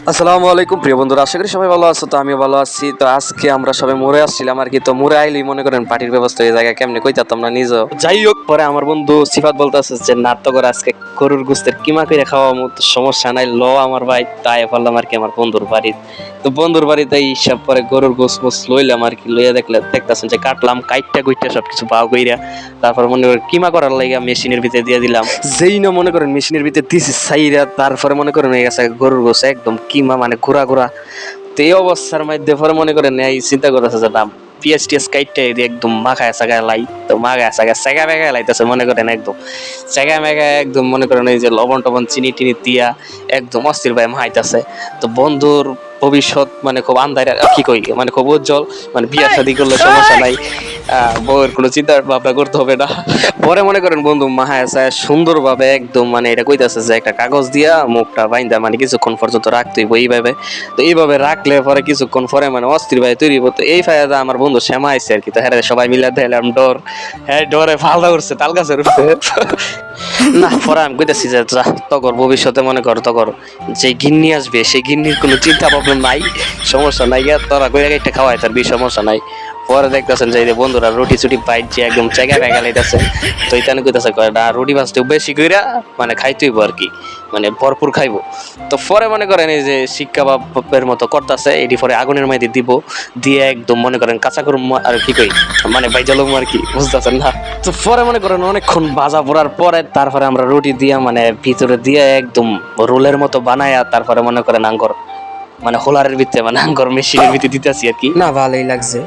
আসসালামু আলাইকুম প্রিয় বন্ধুরা, আশা করি সবাই ভালো আছো। তো আমিও ভালো আছি। তো আজকে আমরা সবাই মোড়ে আসছিলাম আর কি। তো মোড়ে আইলেই মনে করেন পার্টির ব্যবস্থা এই জায়গায় কেমনে কইতাম না নিজেও। যাই হোক, পরে আমার বন্ধু সিফাত বলতেছে যে নাটক করে আজকে গরুর গোস্তের কিমা করে খাওয়া মতো সমস্যা নাই, ল আমার ভাই। তাই বললাম আর কি আমার বন্ধুর বাড়ি। তো বন্ধুর বাড়িতে হিসাব পরে গরুর গোস্ত মোস্ত লইলাম আর কি। লইয়া দেখতেছেন যে কাটলাম, কাইটটা গুইটটা সবকিছু পাও কইরা তারপর মনে করেন কিমা করার লাগে মেশিনের ভিতরে দিয়ে দিলাম। যেই না মনে করেন মেশিনের ভিতরে দিছি সাইরা, তারপরে মনে করেন হয়ে গেছে গরুর গোস্ত একদম কিমা, মানে ঘোরা ঘোরা। তো এই অবস্থার মধ্যে পরে মনে করেন এই চিন্তা করতেছে যে না, পিএস টিএস কাইটটা একদম মাখায় সাগায় লাই। তো মাখায় সাগায় সেগা মেগায় লাইতেছে মনে করেন একদম সেগা মেগায় একদম মনে করেন এই যে লবণ টবণ চিনি টিনি দিয়া একদম অস্থির ভাই মাহাইতেছে। তো বন্ধুর ভবিষ্যৎ মানে খুব আন্ধার, কি কই মানে খুব উজ্জ্বল, মানে বিয়া শাদী করলে সমস্যা নাই, বউয়ের কোনো চিন্তা ভাবনা করতে হবে না। পরে মনে করেন বন্ধু মাহায় চায় সুন্দরভাবে একদম মানে এটা কইতাছে যে একটা কাগজ দিয়া মুখটা বাইন্দা মানে কিছুক্ষণ পর্যন্ত রাখতে হইব এইভাবে। তো এইভাবে রাখলে পরে কিছুক্ষণ পরে মানে অস্থির ভাই তৈরি হতো। এই ফায়দা আমার বন্ধু শ্যামা আইছে আর কি। তো হ্যাঁ সবাই মিলে দিলাম ডর, হ্যাঁ ডরে ফালদা করছে তাল গাছের উঠছে না। পরে আমি কইতেছি যে তগর ভবিষ্যতে মনে কর তগর যে গিন্নি আসবে সেই গিন্নির কোনো চিন্তা ভাবনা নাই, সমস্যা নাই, তোরা কইরা একটা খাওয়াই তার বেশি সমস্যা নাই। পরে দেখতেছেন যে বন্ধুরা রুটি চুটি বাইট যে একদম চেগা বেগা লাইতেছে। তো এইখানে কইতেছে না রুটি ভাজতে বেশি কইরা মানে খাইতেইব আর কি, মানে ভরপুর খাইবো। তো পরে মনে করেন এই যে শিক্ষা বাপের মতো করতেছে, এটি পরে আগুনের মধ্যে দিব, দিয়ে একদম মনে করেন কাঁচা করুম আর কি কই মানে বাইজালুম আর কি, বুঝতেছেন না। তো পরে মনে করেন অনেকক্ষণ ভাজা পড়ার পরে তারপরে আমরা রুটি দিয়া মানে ভিতরে দিয়ে একদম রোলের মতো বানায়া তারপরে মনে করেন আঙ্গর মানে হোলারের ভিতরে মানে আঙ্গর মেশিনের ভিতরে দিতেছি আর কি। না ভালোই লাগছে।